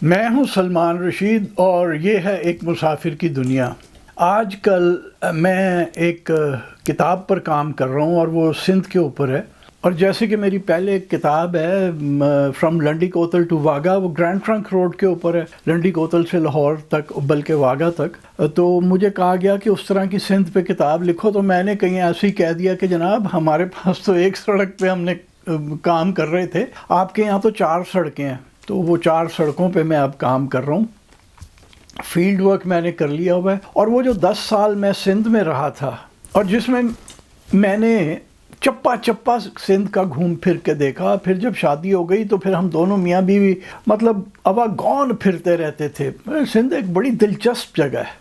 میں ہوں سلمان رشید اور یہ ہے ایک مسافر کی دنیا۔ آج کل میں ایک کتاب پر کام کر رہا ہوں اور وہ سندھ کے اوپر ہے، اور جیسے کہ میری پہلے ایک کتاب ہے فرام لنڈی کوتل ٹو واگا، وہ گرینڈ ٹرنک روڈ کے اوپر ہے، لنڈی کوتل سے لاہور تک بلکہ واگا تک۔ تو مجھے کہا گیا کہ اس طرح کی سندھ پہ کتاب لکھو، تو میں نے کہیں ایسے ہی کہہ دیا کہ جناب ہمارے پاس تو ایک سڑک پہ ہم نے کام کر رہے تھے، آپ کے یہاں تو 4 سڑکیں ہیں۔ تو وہ 4 سڑکوں پہ میں اب کام کر رہا ہوں، فیلڈ ورک میں نے کر لیا ہوا ہے۔ اور وہ جو 10 سال میں سندھ میں رہا تھا اور جس میں نے چپا چپا سندھ کا گھوم پھر کے دیکھا، پھر جب شادی ہو گئی تو پھر ہم دونوں میاں بیوی مطلب اوا گون پھرتے رہتے تھے۔ سندھ ایک بڑی دلچسپ جگہ ہے۔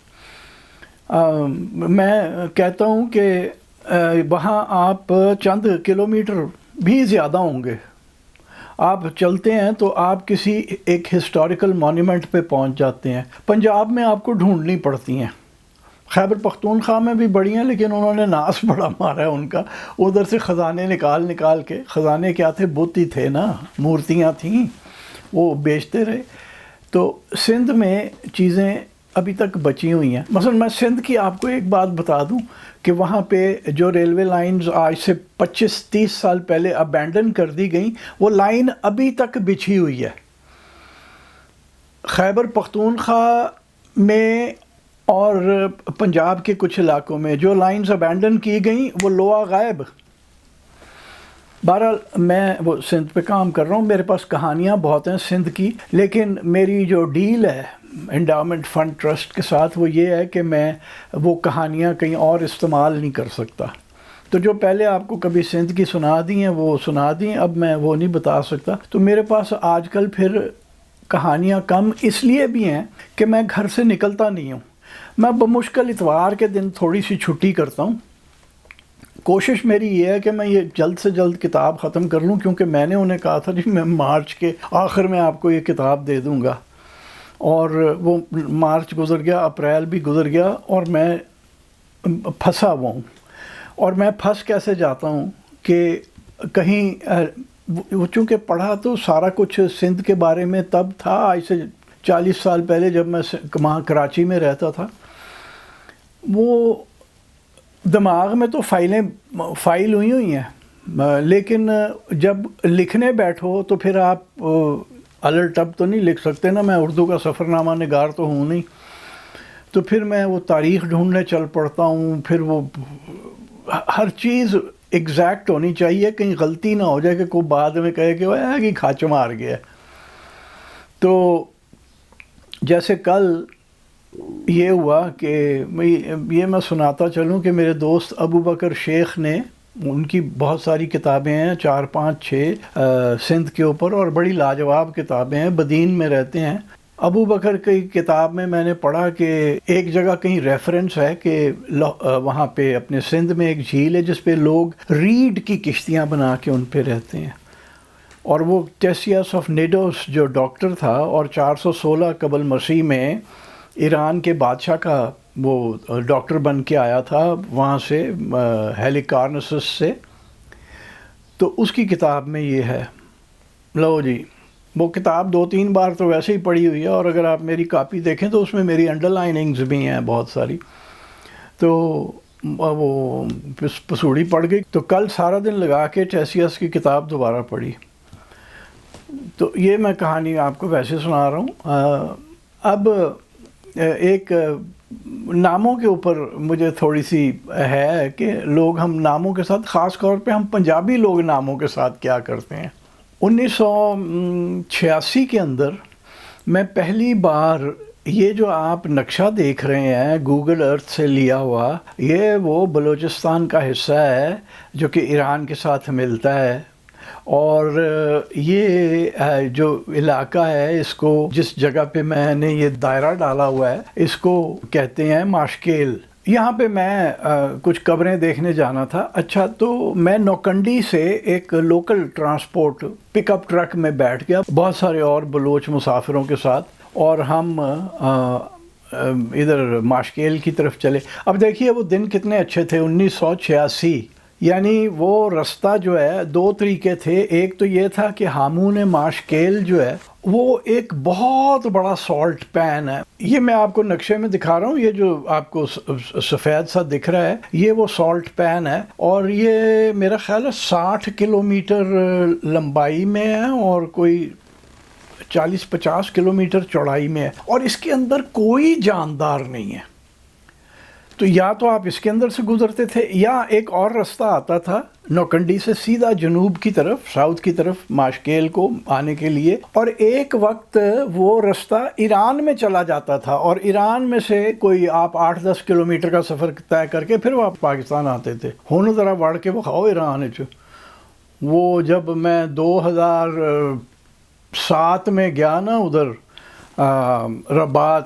میں کہتا ہوں کہ وہاں آپ چند کلومیٹر بھی زیادہ ہوں گے، آپ چلتے ہیں تو آپ کسی ایک ہسٹوریکل مونیومنٹ پہ پہنچ جاتے ہیں۔ پنجاب میں آپ کو ڈھونڈنی پڑتی ہیں، خیبر پختونخوا میں بھی بڑی ہیں، لیکن انہوں نے ناس بڑا مارا ہے ان کا، ادھر سے خزانے نکال کے، خزانے کیا تھے، بت ہی تھے نا، مورتیاں تھیں، وہ بیچتے رہے۔ تو سندھ میں چیزیں ابھی تک بچی ہوئی ہیں۔ مثلا میں سندھ کی آپ کو ایک بات بتا دوں کہ وہاں پہ جو ریلوے لائنز آج سے 25-30 سال پہلے ابینڈن کر دی گئیں، وہ لائن ابھی تک بچھی ہوئی ہے۔ خیبر پختونخوا میں اور پنجاب کے کچھ علاقوں میں جو لائنز ابینڈن کی گئیں وہ لوا غائب۔ بہرحال میں وہ سندھ پہ کام کر رہا ہوں، میرے پاس کہانیاں بہت ہیں سندھ کی، لیکن میری جو ڈیل ہے انڈاؤمنٹ فنڈ ٹرسٹ کے ساتھ وہ یہ ہے کہ میں وہ کہانیاں کہیں اور استعمال نہیں کر سکتا۔ تو جو پہلے آپ کو کبھی سندھ کی سنا دی ہیں وہ سنا دی، اب میں وہ نہیں بتا سکتا۔ تو میرے پاس آج کل پھر کہانیاں کم اس لیے بھی ہیں کہ میں گھر سے نکلتا نہیں ہوں، میں بمشکل اتوار کے دن تھوڑی سی چھٹی کرتا ہوں۔ کوشش میری یہ ہے کہ میں یہ جلد سے جلد کتاب ختم کر لوں، کیونکہ میں نے انہیں کہا تھا کہ میں مارچ کے آخر میں آپ کو یہ کتاب دے دوں گا، اور وہ مارچ گزر گیا، اپریل بھی گزر گیا، اور میں پھنسا ہوا ہوں۔ اور میں پھنس کیسے جاتا ہوں کہ کہیں وہ چونکہ پڑھا تو سارا کچھ سندھ کے بارے میں تب تھا، آج سے 40 سال پہلے جب میں وہاں کراچی میں رہتا تھا، وہ دماغ میں تو فائل ہوئی ہیں، لیکن جب لکھنے بیٹھو تو پھر آپ الٹ اب تو نہیں لکھ سکتے نا، میں اردو کا سفر نامہ نگار تو ہوں نہیں، تو پھر میں وہ تاریخ ڈھونڈنے چل پڑتا ہوں، پھر وہ ہر چیز ایگزیکٹ ہونی چاہیے، کہیں غلطی نہ ہو جائے کہ کوئی بعد میں کہے کہ وہ کہ کھاچ مار گیا۔ تو جیسے کل یہ ہوا کہ یہ میں سناتا چلوں کہ میرے دوست ابو بکر شیخ نے، ان کی بہت ساری کتابیں ہیں، 4-5-6 سندھ کے اوپر، اور بڑی لاجواب کتابیں ہیں، بدین میں رہتے ہیں۔ ابو بکر کی کتاب میں نے پڑھا کہ ایک جگہ کہیں ریفرنس ہے کہ وہاں پہ اپنے سندھ میں ایک جھیل ہے جس پہ لوگ ریڈ کی کشتیاں بنا کے ان پہ رہتے ہیں، اور وہ ٹیسیاس آف نیڈوس جو ڈاکٹر تھا اور 416 قبل مسیح میں ایران کے بادشاہ کا وہ ڈاکٹر بن کے آیا تھا وہاں سے، ہیلیکارنسس سے، تو اس کی کتاب میں یہ ہے۔ لو جی، وہ کتاب 2-3 بار تو ویسے ہی پڑھی ہوئی ہے، اور اگر آپ میری کاپی دیکھیں تو اس میں میری انڈر لائننگز بھی ہیں بہت ساری، تو وہ پسوڑی پڑ گئی۔ تو کل سارا دن لگا کے ٹیسیاس کی کتاب دوبارہ پڑھی۔ تو یہ میں کہانی آپ کو ویسے سنا رہا ہوں۔ اب ایک ناموں کے اوپر مجھے تھوڑی سی ہے کہ لوگ ہم ناموں کے ساتھ، خاص طور پہ ہم پنجابی لوگ ناموں کے ساتھ کیا کرتے ہیں۔ 1986 کے اندر میں پہلی بار یہ جو آپ نقشہ دیکھ رہے ہیں گوگل ارتھ سے لیا ہوا، یہ وہ بلوچستان کا حصہ ہے جو کہ ایران کے ساتھ ملتا ہے، اور یہ جو علاقہ ہے، اس کو جس جگہ پہ میں نے یہ دائرہ ڈالا ہوا ہے اس کو کہتے ہیں ماشکیل۔ یہاں پہ میں کچھ قبریں دیکھنے جانا تھا۔ اچھا، تو میں نوکنڈی سے ایک لوکل ٹرانسپورٹ پک اپ ٹرک میں بیٹھ گیا بہت سارے اور بلوچ مسافروں کے ساتھ، اور ہم ادھر ماشکیل کی طرف چلے۔ اب دیکھیے وہ دن کتنے اچھے تھے، 1986 یعنی وہ رستہ جو ہے دو طریقے تھے. ایک تو یہ تھا کہ ہامون ماشکیل جو ہے وہ ایک بہت بڑا سالٹ پین ہے. یہ میں آپ کو نقشے میں دکھا رہا ہوں, یہ جو آپ کو سفید سا دکھ رہا ہے یہ وہ سالٹ پین ہے, اور یہ میرا خیال ہے 60 کلومیٹر لمبائی میں ہے اور کوئی 40-50 کلومیٹر چوڑائی میں ہے, اور اس کے اندر کوئی جاندار نہیں ہے. تو یا تو آپ اس کے اندر سے گزرتے تھے یا ایک اور رستہ آتا تھا نوکنڈی سے سیدھا جنوب کی طرف, ساؤتھ کی طرف ماشکیل کو آنے کے لیے, اور ایک وقت وہ رستہ ایران میں چلا جاتا تھا, اور ایران میں سے کوئی آپ 8-10 کلومیٹر کا سفر طے کر کے پھر آپ پاکستان آتے تھے. ہونو ذرا وڑ کے بخاؤ ایران چ. وہ جب میں 2007 میں گیا نا ادھر رباط,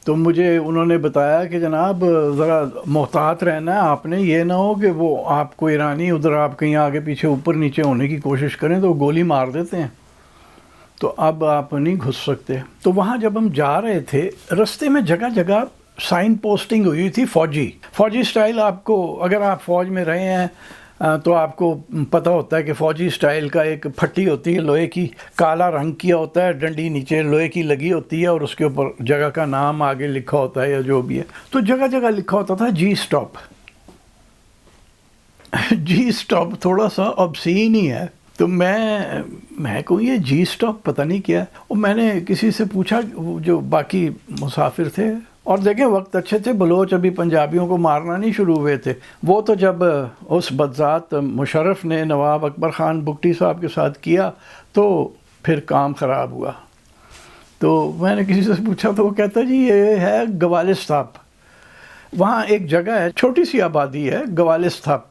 تو مجھے انہوں نے بتایا کہ جناب ذرا محتاط رہنا ہے آپ نے, یہ نہ ہو کہ وہ آپ کو ایرانی ادھر آپ کہیں آگے پیچھے اوپر نیچے ہونے کی کوشش کریں تو گولی مار دیتے ہیں, تو اب آپ نہیں گھس سکتے. تو وہاں جب ہم جا رہے تھے رستے میں جگہ جگہ سائن پوسٹنگ ہوئی تھی فوجی سٹائل. آپ کو اگر آپ فوج میں رہے ہیں تو آپ کو پتہ ہوتا ہے کہ فوجی سٹائل کا ایک پھٹی ہوتی ہے لوہے کی, کالا رنگ کیا ہوتا ہے, ڈنڈی نیچے لوہے کی لگی ہوتی ہے اور اس کے اوپر جگہ کا نام آگے لکھا ہوتا ہے یا جو بھی ہے. تو جگہ جگہ لکھا ہوتا تھا جی سٹاپ. جی سٹاپ تھوڑا سا obscene ہی ہے. تو میں کہوں یہ جی سٹاپ پتہ نہیں کیا, اور میں نے کسی سے پوچھا جو باقی مسافر تھے, اور دیکھیں وقت اچھے تھے, بلوچ ابھی پنجابیوں کو مارنا نہیں شروع ہوئے تھے. وہ تو جب اس بدذات مشرف نے نواب اکبر خان بگٹی صاحب کے ساتھ کیا تو پھر کام خراب ہوا. تو میں نے کسی سے پوچھا تو وہ کہتا جی یہ ہے گوالستاپ. وہاں ایک جگہ ہے, چھوٹی سی آبادی ہے گوالستاپ.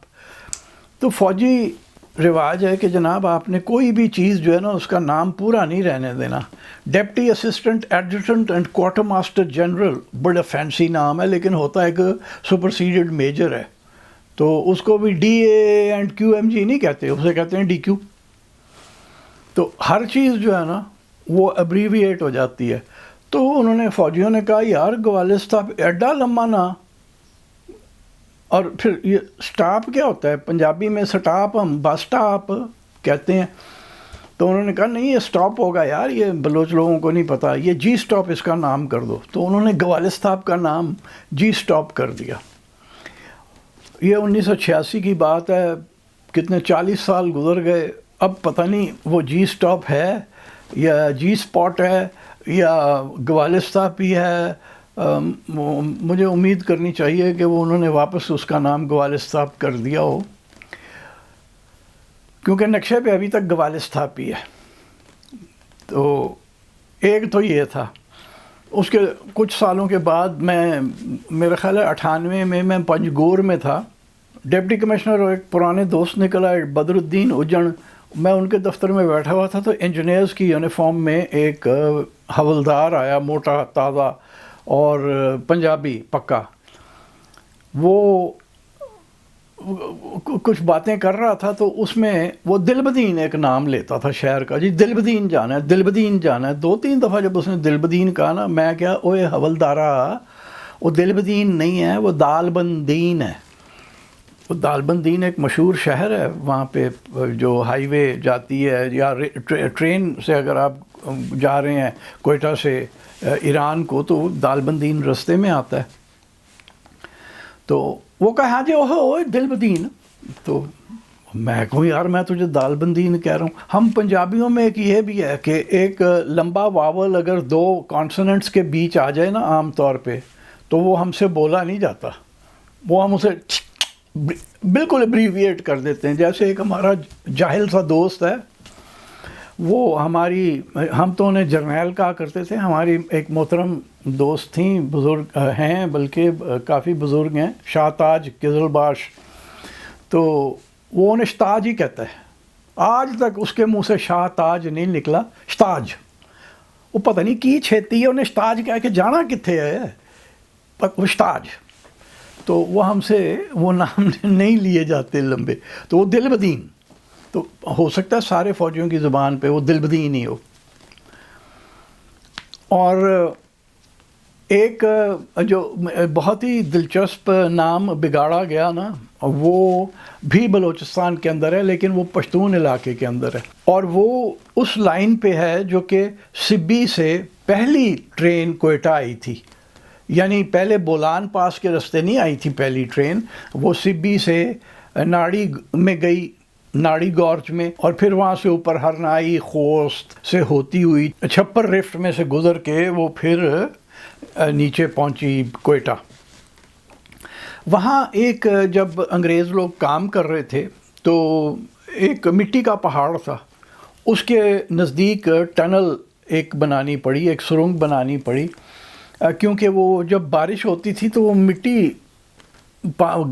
تو فوجی رواج ہے کہ جناب آپ نے کوئی بھی چیز جو ہے نا اس کا نام پورا نہیں رہنے دینا. Deputy assistant adjutant and quarter master general بڑا فینسی نام ہے, لیکن ہوتا ہے کہ سپرسیڈڈ میجر ہے. تو اس کو بھی D A and Q M G نہیں کہتے, اسے کہتے ہیں ڈی کیو. تو ہر چیز جو ہے نا وہ ابریویٹ ہو جاتی ہے. تو انہوں نے فوجیوں نے کہا یار گوالستاپ ایڈا لمبا نا, اور پھر یہ سٹاپ کیا ہوتا ہے پنجابی میں, سٹاپ ہم بس سٹاپ کہتے ہیں. تو انہوں نے کہا نہیں یہ سٹاپ ہوگا یار, یہ بلوچ لوگوں کو نہیں پتہ, یہ جی سٹاپ اس کا نام کر دو. تو انہوں نے گوالستاپ کا نام جی سٹاپ کر دیا. یہ 1986 کی بات ہے, کتنے 40 سال گزر گئے, اب پتہ نہیں وہ جی سٹاپ ہے یا جی سپاٹ ہے یا گوالستاپ ہی ہے. مجھے امید کرنی چاہیے کہ وہ انہوں نے واپس اس کا نام گوالستاپ کر دیا ہو, کیونکہ نقشے پہ ابھی تک گوالستاپ ہی ہے. تو ایک تو یہ تھا. اس کے کچھ سالوں کے بعد میرا خیال ہے 98 میں پنجگور میں تھا. ڈپٹی کمشنر اور ایک پرانے دوست نکلا بدر الدین اجن, میں ان کے دفتر میں بیٹھا ہوا تھا. تو انجینئرز کی یونیفارم میں ایک حولدار آیا, موٹا تازہ اور پنجابی پکا. وہ کچھ باتیں کر رہا تھا, تو اس میں وہ دلبدین ایک نام لیتا تھا شہر کا. جی دلبدین جانا ہے, دلبدین جانا ہے. 2-3 دفعہ جب اس نے دلبدین کہا نا, میں کیا اوے حولدارا, وہ دلبدین نہیں ہے, وہ دالبندین ہے. وہ دالبندین ایک مشہور شہر ہے, وہاں پہ جو ہائی وے جاتی ہے یا ٹرین سے اگر آپ جا رہے ہیں کوئٹہ سے ایران کو, تو دالبندین رستے میں آتا ہے. تو وہ کہا ہاں جی اوہ دلبدین. تو میں کہوں یار میں تجھے دالبندین کہہ رہا ہوں. ہم پنجابیوں میں ایک یہ بھی ہے کہ ایک لمبا واول اگر 2 کانسوننٹس کے بیچ آ جائے نا عام طور پہ, تو وہ ہم سے بولا نہیں جاتا, وہ ہم اسے بالکل ابریویٹ کر دیتے ہیں. جیسے ایک ہمارا جاہل سا دوست ہے, وہ ہم تو انہیں جرنیل کہا کرتے تھے. ہماری ایک محترم دوست تھیں, بزرگ ہیں بلکہ کافی بزرگ ہیں, شاہ تاج قزل باش. تو وہ انہیں شتاج ہی کہتا ہے, آج تک اس کے منہ سے شاہ تاج نہیں نکلا, شتاج. وہ پتہ نہیں کی چھیتی ہے, انہیں شتاج کہہ کے جانا کتنے ہے, وہ شتاج. تو وہ ہم سے وہ نام نہیں لیے جاتے لمبے. تو وہ دلبدین, تو ہو سکتا ہے سارے فوجیوں کی زبان پہ وہ دلبدین ہی ہو. اور ایک جو بہت ہی دلچسپ نام بگاڑا گیا نا، وہ بھی بلوچستان کے اندر ہے، لیکن وہ پشتون علاقے کے اندر ہے، اور وہ اس لائن پہ ہے جو کہ سبی سے پہلی ٹرین کوئٹہ آئی تھی. یعنی پہلے بولان پاس کے رستے نہیں آئی تھی پہلی ٹرین، وہ سبی سے ناڑی میں گئی، ناڑی گورج میں، اور پھر وہاں سے اوپر ہرنائی خوست سے ہوتی ہوئی چھپر رفٹ میں سے گزر کے وہ پھر نیچے پہنچی کوئٹہ. وہاں ایک جب انگریز لوگ کام کر رہے تھے تو ایک مٹی کا پہاڑ تھا، اس کے نزدیک ٹنل ایک بنانی پڑی، ایک سرنگ بنانی پڑی، کیونکہ وہ جب بارش ہوتی تھی تو وہ مٹی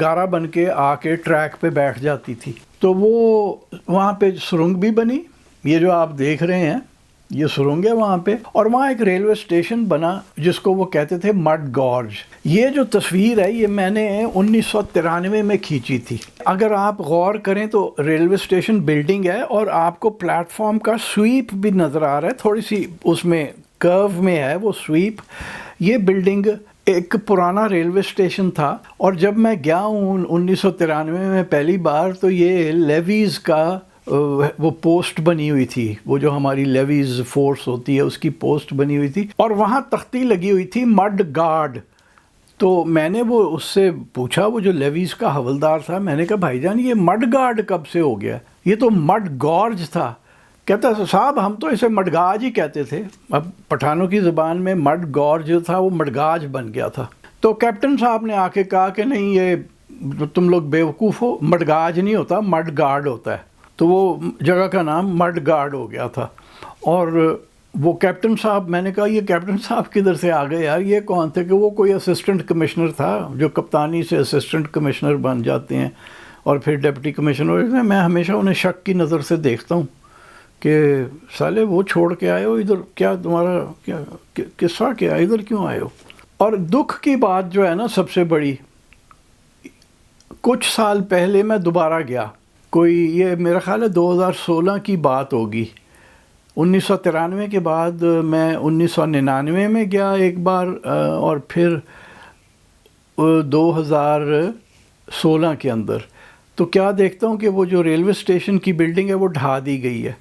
گارا بن کے آ کے ٹریک پہ بیٹھ جاتی تھی. تو وہ وہاں پہ سرنگ بھی بنی، یہ جو آپ دیکھ رہے ہیں یہ سرنگ ہے وہاں پہ، اور وہاں ایک ریلوے اسٹیشن بنا جس کو وہ کہتے تھے مڈ گورج. یہ جو تصویر ہے یہ میں نے 1993 میں کھینچی تھی. اگر آپ غور کریں تو ریلوے اسٹیشن بلڈنگ ہے، اور آپ کو پلیٹ فارم کا سویپ بھی نظر آ رہا ہے، تھوڑی سی اس میں کرو میں ہے وہ سویپ. یہ بلڈنگ ایک پرانا ریلوے اسٹیشن تھا، اور جب میں گیا ہوں 1993 میں پہلی بار تو یہ لیویز کا وہ پوسٹ بنی ہوئی تھی، وہ جو ہماری لیویز فورس ہوتی ہے اس کی پوسٹ بنی ہوئی تھی، اور وہاں تختی لگی ہوئی تھی مڈ گارڈ. تو میں نے وہ اس سے پوچھا، وہ جو لیویز کا حوالدار تھا، میں نے کہا بھائی جان یہ مڈ گارڈ کب سے ہو گیا؟ یہ تو مڈ گورج تھا. کہتا صاحب ہم تو اسے مڈگاج ہی کہتے تھے. اب پٹھانوں کی زبان میں مڈ گورج جو تھا وہ مڈگاج بن گیا تھا. تو کیپٹن صاحب نے آ کے کہا کہ نہیں یہ تم لوگ بیوقوف ہو، مڈگاج نہیں ہوتا، مڈ گارڈ ہوتا ہے. تو وہ جگہ کا نام مڈ گارڈ ہو گیا تھا. اور وہ کیپٹن صاحب، میں نے کہا یہ کیپٹن صاحب کدھر سے آ گئے یار، یہ کون تھے؟ کہ وہ کوئی اسسٹنٹ کمشنر تھا، جو کپتانی سے اسسٹنٹ کمشنر بن جاتے ہیں اور پھر ڈپٹی کمشنر. میں ہمیشہ انہیں شک کی نظر سے دیکھتا ہوں کہ سالے وہ چھوڑ کے آئے ہو ادھر، کیا تمہارا کیا قصہ کیا، ادھر کیوں آئے ہو؟ اور دکھ کی بات جو ہے نا سب سے بڑی، کچھ سال پہلے میں دوبارہ گیا، کوئی یہ میرا خیال ہے 2016 کی بات ہوگی. 1993 کے بعد میں 1999 میں گیا ایک بار، اور پھر 2016 کے اندر. تو کیا دیکھتا ہوں کہ وہ جو ریلوے اسٹیشن کی بلڈنگ ہے وہ ڈھا دی گئی ہے.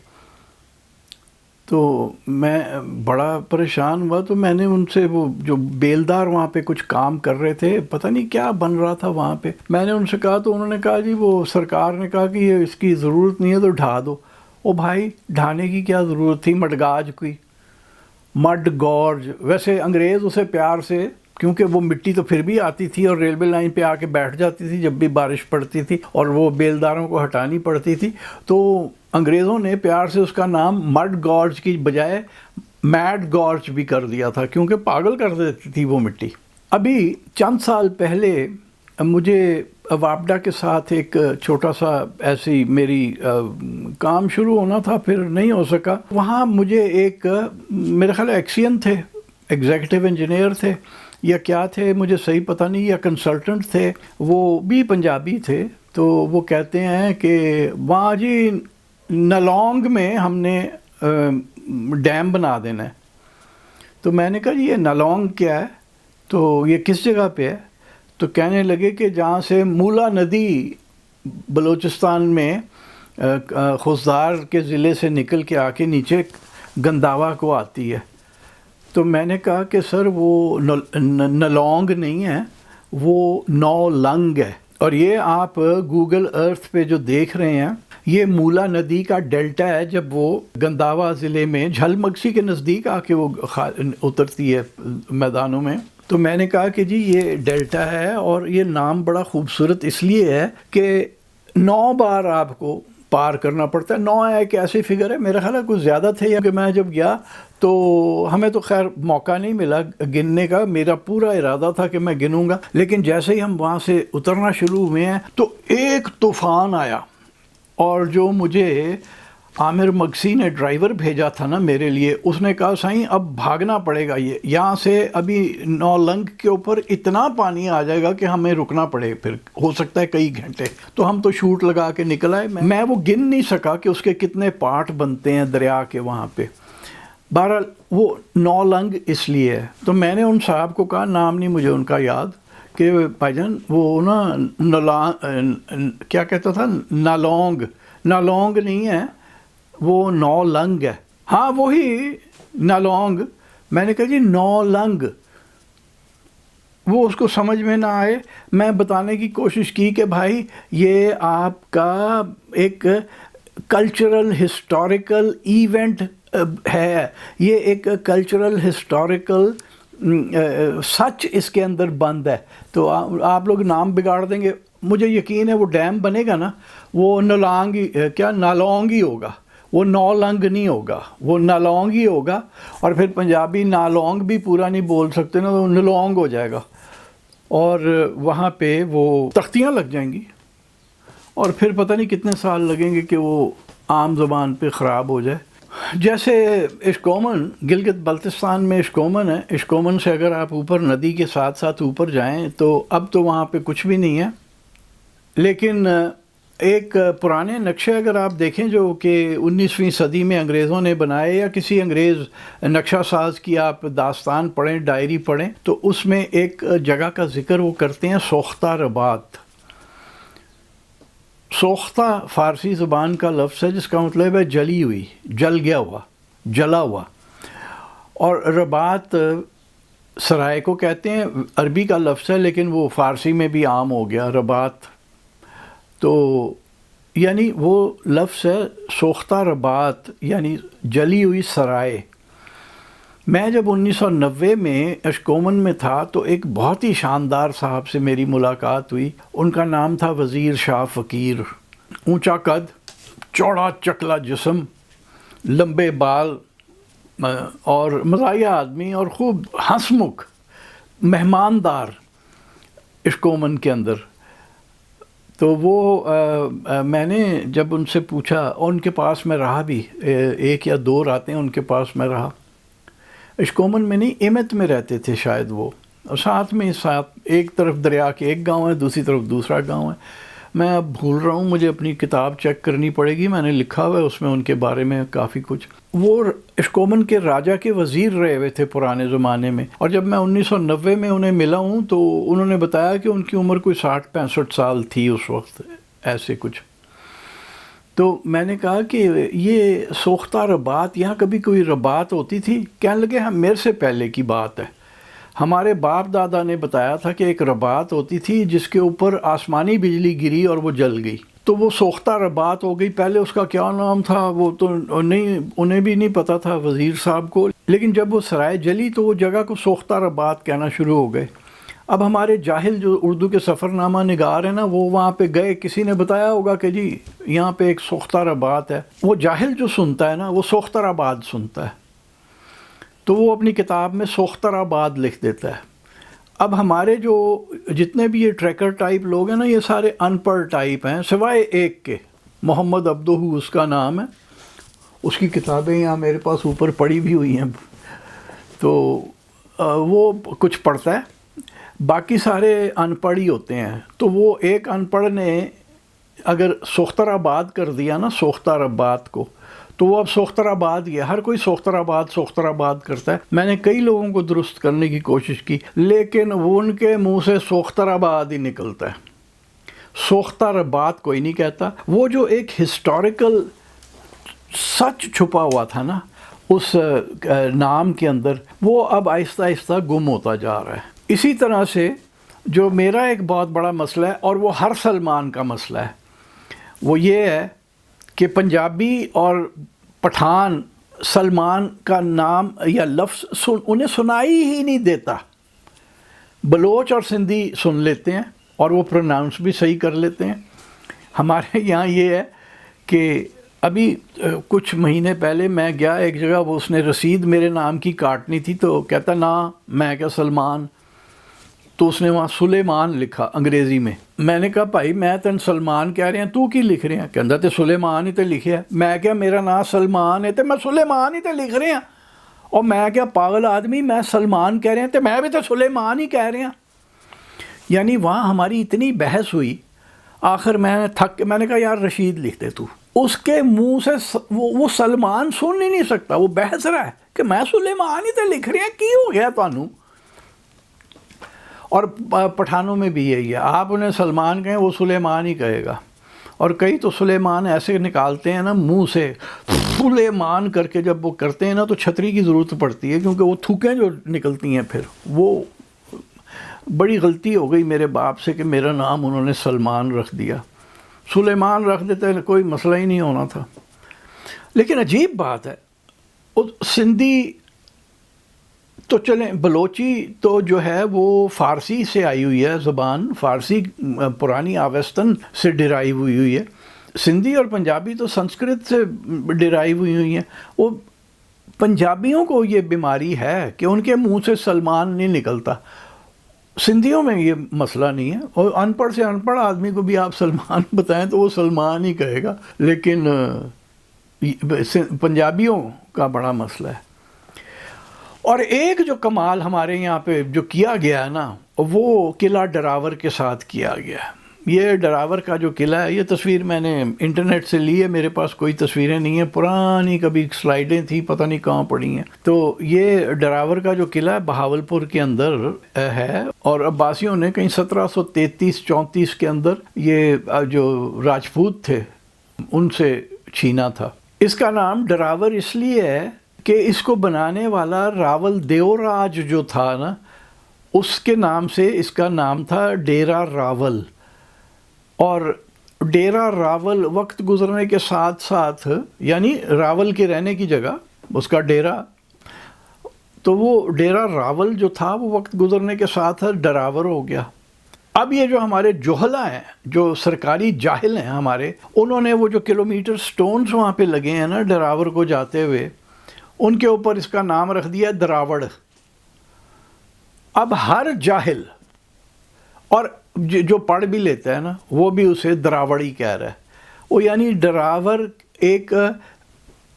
تو میں بڑا پریشان ہوا. تو میں نے ان سے، وہ جو بیلدار وہاں پہ کچھ کام کر رہے تھے، پتہ نہیں کیا بن رہا تھا وہاں پہ، میں نے ان سے کہا تو انہوں نے کہا جی وہ سرکار نے کہا کہ یہ اس کی ضرورت نہیں ہے تو ڈھا دو. او بھائی ڈھانے کی کیا ضرورت تھی؟ مڈگاج کوئی مڈ گورج. ویسے انگریز اسے پیار سے، کیونکہ وہ مٹی تو پھر بھی آتی تھی اور ریلوے لائن پہ آ کے بیٹھ جاتی تھی جب بھی بارش پڑتی تھی اور وہ بیلداروں کو ہٹانی پڑتی تھی، تو انگریزوں نے پیار سے اس کا نام مڈ گورج کی بجائے میڈ گورج بھی کر دیا تھا، کیونکہ پاگل کر دیتی تھی وہ مٹی. ابھی چند سال پہلے مجھے واپڈا کے ساتھ ایک چھوٹا سا ایسی میری کام شروع ہونا تھا، پھر نہیں ہو سکا. وہاں مجھے ایک میرے خیال ایکسین تھے، ایگزیکٹو انجینئر تھے یا کیا تھے مجھے صحیح پتہ نہیں، یا کنسلٹنٹ تھے، وہ بھی پنجابی تھے. تو وہ کہتے ہیں کہ وہاں جی نلونگ میں ہم نے ڈیم بنا دینا ہے. تو میں نے کہا جی یہ نلونگ کیا ہے، تو یہ کس جگہ پہ ہے؟ تو کہنے لگے کہ جہاں سے مولا ندی بلوچستان میں خوزدار کے ضلع سے نکل کے آ کے نیچے گنداوا کو آتی ہے. تو میں نے کہا کہ سر وہ نلونگ نہیں ہے، وہ نو لنگ ہے. اور یہ آپ گوگل ارتھ پہ جو دیکھ رہے ہیں یہ مولا ندی کا ڈیلٹا ہے، جب وہ گنداوا ضلع میں جھل مگسی کے نزدیک آ کے وہ اترتی ہے میدانوں میں. تو میں نے کہا کہ جی یہ ڈیلٹا ہے، اور یہ نام بڑا خوبصورت اس لیے ہے کہ 9 بار آپ کو پار کرنا پڑتا ہے. 9 ایک ایسی فگر ہے، میرا خیال ہے کچھ زیادہ تھے، کہ میں جب گیا تو ہمیں تو خیر موقع نہیں ملا گننے کا، میرا پورا ارادہ تھا کہ میں گنوں گا. لیکن جیسے ہی ہم وہاں سے اترنا شروع ہوئے ہیں تو ایک طوفان آیا، اور جو مجھے عامر مگسی نے ڈرائیور بھیجا تھا نا میرے لیے، اس نے کہا سائیں اب بھاگنا پڑے گا، یہ یہاں سے ابھی 9 لنگ کے اوپر اتنا پانی آ جائے گا کہ ہمیں رکنا پڑے، پھر ہو سکتا ہے کئی گھنٹے. تو ہم تو شوٹ لگا کے نکل آئے. میں وہ گن نہیں سکا کہ اس کے کتنے پارٹ بنتے ہیں دریا کے وہاں پہ. بہرحال وہ 9 لنگ اس لیے ہے. تو میں نے ان صاحب کو کہا, نام نہیں مجھے ان کا یاد, کہ بھائی جان وہ نا کیا کہتا تھا, نالونگ نہیں ہے, وہ 9 لنگ ہے. ہاں وہی نالونگ. میں نے کہا جی 9 لنگ. وہ اس کو سمجھ میں نہ آئے. میں بتانے کی کوشش کی کہ بھائی یہ آپ کا ایک کلچرل ہسٹوریکل ایونٹ ہے, یہ ایک کلچرل ہسٹوریکل سچ اس کے اندر بند ہے. تو آپ لوگ نام بگاڑ دیں گے. مجھے یقین ہے وہ ڈیم بنے گا نا, وہ نالونگ ہی ہوگا, وہ 9 لنگ نہیں ہوگا, وہ نالونگ ہی ہوگا. اور پھر پنجابی نالونگ بھی پورا نہیں بول سکتے نا, وہ نلونگ ہو جائے گا. اور وہاں پہ وہ تختیاں لگ جائیں گی, اور پھر پتہ نہیں کتنے سال لگیں گے کہ وہ عام زبان پہ خراب ہو جائے. جیسے اشکومن, گلگت بلتستان میں اشکومن ہے. اشکومن سے اگر آپ اوپر ندی کے ساتھ ساتھ اوپر جائیں تو اب تو وہاں پہ کچھ بھی نہیں ہے, لیکن ایک پرانے نقشے اگر آپ دیکھیں جو کہ 19ویں صدی میں انگریزوں نے بنائے, یا کسی انگریز نقشہ ساز کی آپ داستان پڑھیں, ڈائری پڑھیں, تو اس میں ایک جگہ کا ذکر وہ کرتے ہیں, سوختہ رباط. سوختہ فارسی زبان کا لفظ ہے جس کا مطلب ہے جلی ہوئی, جل گیا ہوا, جلا ہوا. اور رباط سرائے کو کہتے ہیں, عربی کا لفظ ہے لیکن وہ فارسی میں بھی عام ہو گیا رباط. تو یعنی وہ لفظ ہے سوختہ رباط, یعنی جلی ہوئی سرائے. میں جب 1990 میں اشکومن میں تھا تو ایک بہت ہی شاندار صاحب سے میری ملاقات ہوئی. ان کا نام تھا وزیر شاہ فقیر. اونچا قد, چوڑا چکلا جسم, لمبے بال, اور مزاحیہ آدمی, اور خوب ہنسمکھ, مہماندار اشکومن کے اندر. تو وہ میں نے جب ان سے پوچھا, اور ان کے پاس میں رہا بھی, 1 یا 2 راتیں ان کے پاس میں رہا. اشکومن میں نہیں, ایمت میں رہتے تھے شاید وہ, اور ساتھ ایک طرف دریا کے ایک گاؤں ہے, دوسری طرف دوسرا گاؤں ہے. میں اب بھول رہا ہوں, مجھے اپنی کتاب چیک کرنی پڑے گی, میں نے لکھا ہوا ہے اس میں ان کے بارے میں کافی کچھ. وہ اشکومن کے راجہ کے وزیر رہے ہوئے تھے پرانے زمانے میں, اور جب میں 1990 میں انہیں ملا ہوں تو انہوں نے بتایا کہ ان کی عمر کوئی 60-65 سال تھی اس وقت, ایسے کچھ. تو میں نے کہا کہ یہ سوختہ رباط, یہاں کبھی کوئی رباط ہوتی تھی؟ کہنے لگے ہم میرے سے پہلے کی بات ہے, ہمارے باپ دادا نے بتایا تھا کہ ایک رباط ہوتی تھی جس کے اوپر آسمانی بجلی گری اور وہ جل گئی, تو وہ سوختہ رباط ہو گئی. پہلے اس کا کیا نام تھا وہ تو نہیں, انہیں بھی نہیں پتا تھا وزیر صاحب کو, لیکن جب وہ سرائے جلی تو وہ جگہ کو سوختہ رباط کہنا شروع ہو گئے. اب ہمارے جاہل جو اردو کے سفر نامہ نگار ہیں نا, وہ وہاں پہ گئے, کسی نے بتایا ہوگا کہ جی یہاں پہ ایک سوختہ رباط ہے. وہ جاہل جو سنتا ہے نا, وہ سوختہ رباط سنتا ہے, تو وہ اپنی کتاب میں سوختہ رباط لکھ دیتا ہے. اب ہمارے جو جتنے بھی یہ ٹریکر ٹائپ لوگ ہیں نا, یہ سارے ان پڑھ ٹائپ ہیں, سوائے ایک کے, محمد عبدہ اس کا نام ہے. اس کی کتابیں یہاں میرے پاس اوپر پڑی بھی ہوئی ہیں, تو وہ کچھ پڑھتا ہے, باقی سارے ان پڑھ ہی ہوتے ہیں. تو وہ ایک ان پڑھ نے اگر سوختہ رباط کر دیا نا سوختہ رباط کو, تو وہ اب سوختہ رباط گیا. ہر کوئی سوختہ رباط کرتا ہے. میں نے کئی لوگوں کو درست کرنے کی کوشش کی, لیکن وہ ان کے منہ سے سوختہ رباط ہی نکلتا ہے, سوختہ رباط کوئی نہیں کہتا. وہ جو ایک ہسٹوریکل سچ چھپا ہوا تھا نا اس نام کے اندر, وہ اب آہستہ آہستہ گم ہوتا جا رہا ہے. اسی طرح سے جو میرا ایک بہت بڑا مسئلہ ہے, اور وہ ہر سلمان کا مسئلہ ہے, وہ یہ ہے کہ پنجابی اور پٹھان سلمان کا نام یا لفظ انہیں سنائی ہی نہیں دیتا. بلوچ اور سندھی سن لیتے ہیں اور وہ پروناؤنس بھی صحیح کر لیتے ہیں. ہمارے یہاں یہ ہے کہ ابھی کچھ مہینے پہلے میں گیا ایک جگہ, وہ اس نے رسید میرے نام کی کاٹنی تھی, تو کہتا نا میں کیا سلمان, تو اس نے وہاں سلیمان لکھا انگریزی میں. میں نے کہا بھائی میں تین سلمان کہہ رہے ہیں, تو کی لکھ رہے ہیں؟ کہتا تے سلیمان ہی تے لکھے ہے. میں کیا میرا نام سلمان ہے تے میں سلیمان ہی تے لکھ رہے ہیں, اور میں کیا پاگل آدمی, میں سلمان کہہ رہے ہیں تے میں بھی تے سلیمان ہی کہہ رہے ہیں. یعنی وہاں ہماری اتنی بحث ہوئی, آخر میں تھک کے میں نے کہا یار رشید لکھ دے تو. اس کے منہ سے وہ سلمان سن ہی نہیں سکتا, وہ بحث رہا ہے کہ میں سلیمان ہی تو لکھ رہے ہیں، کی ہو گیا تانوں؟ اور پٹھانوں میں بھی یہی ہے، آپ انہیں سلمان کہیں وہ سلیمان ہی کہے گا، اور کئی تو سلیمان ایسے نکالتے ہیں نا منہ سے، سلیمان کر کے جب وہ کرتے ہیں نا تو چھتری کی ضرورت پڑتی ہے، کیونکہ وہ تھوکیں جو نکلتی ہیں پھر وہ بڑی غلطی ہو گئی میرے باپ سے کہ میرا نام انہوں نے سلمان رکھ دیا، سلیمان رکھ دیتے کوئی مسئلہ ہی نہیں ہونا تھا۔ لیکن عجیب بات ہے، سندھی تو چلیں، بلوچی تو جو ہے وہ فارسی سے آئی ہوئی ہے، زبان فارسی پرانی آوستن سے ڈرائیو ہوئی ہے، سندھی اور پنجابی تو سنسکرت سے ڈرائیو ہوئی ہیں۔ وہ پنجابیوں کو یہ بیماری ہے کہ ان کے منہ سے سلمان نہیں نکلتا، سندھیوں میں یہ مسئلہ نہیں ہے، اور ان پڑھ سے ان پڑھ آدمی کو بھی آپ سلمان بتائیں تو وہ سلمان ہی کہے گا، لیکن پنجابیوں کا بڑا مسئلہ ہے۔ اور ایک جو کمال ہمارے یہاں پہ جو کیا گیا ہے نا، وہ قلعہ ڈراور کے ساتھ کیا گیا ہے۔ یہ ڈراور کا جو قلعہ ہے، یہ تصویر میں نے انٹرنیٹ سے لی ہے، میرے پاس کوئی تصویریں نہیں ہیں، پرانی کبھی سلائیڈیں تھیں پتہ نہیں کہاں پڑی ہیں۔ تو یہ ڈراور کا جو قلعہ ہے بہاولپور کے اندر ہے، اور عباسیوں نے کہیں 1733-34 کے اندر یہ جو راجپوت تھے ان سے چھینا تھا۔ اس کا نام ڈراور اس لیے ہے کہ اس کو بنانے والا راول دیوراج جو تھا نا، اس کے نام سے اس کا نام تھا ڈیرا راول، اور ڈیرا راول وقت گزرنے کے ساتھ ساتھ، یعنی راول کے رہنے کی جگہ اس کا ڈیرا، تو وہ ڈیرا راول جو تھا وہ وقت گزرنے کے ساتھ ڈراور ہو گیا۔ اب یہ جو ہمارے جوہلا ہیں، جو سرکاری جاہل ہیں ہمارے، انہوں نے وہ جو کلومیٹر سٹونز وہاں پہ لگے ہیں نا ڈراور کو جاتے ہوئے، ان کے اوپر اس کا نام رکھ دیا دراوڑ۔ اب ہر جاہل اور جو پڑھ بھی لیتا ہے نا وہ بھی اسے دراوڑ ہی کہہ رہا ہے، وہ یعنی ڈراور ایک،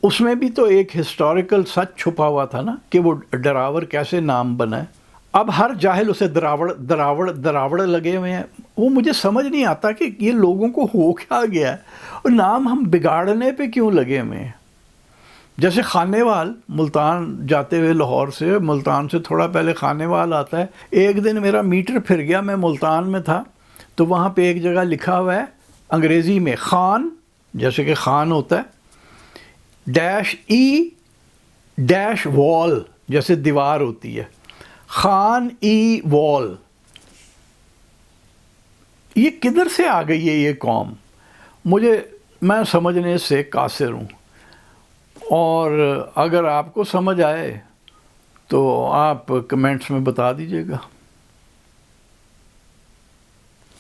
اس میں بھی تو ایک ہسٹوریکل سچ چھپا ہوا تھا نا کہ وہ ڈراور کیسے نام بنا ہے۔ اب ہر جاہل اسے دراوڑ دراوڑ دراوڑ لگے ہوئے ہیں، وہ مجھے سمجھ نہیں آتا کہ یہ لوگوں کو ہو کیا گیا ہے، اور نام ہم بگاڑنے پہ کیوں لگے ہوئے ہیں۔ جیسے خانیوال، ملتان جاتے ہوئے لاہور سے، ملتان سے تھوڑا پہلے خانیوال آتا ہے، ایک دن میرا میٹر پھر گیا، میں ملتان میں تھا تو وہاں پہ ایک جگہ لکھا ہوا ہے انگریزی میں خان، جیسے کہ خان ہوتا ہے، ڈیش ای ڈیش وال، جیسے دیوار ہوتی ہے، خان ای وال۔ یہ کدھر سے آ گئی ہے یہ قوم؟ میں سمجھنے سے قاصر ہوں، اور اگر آپ کو سمجھ آئے تو آپ کمنٹس میں بتا دیجیے گا۔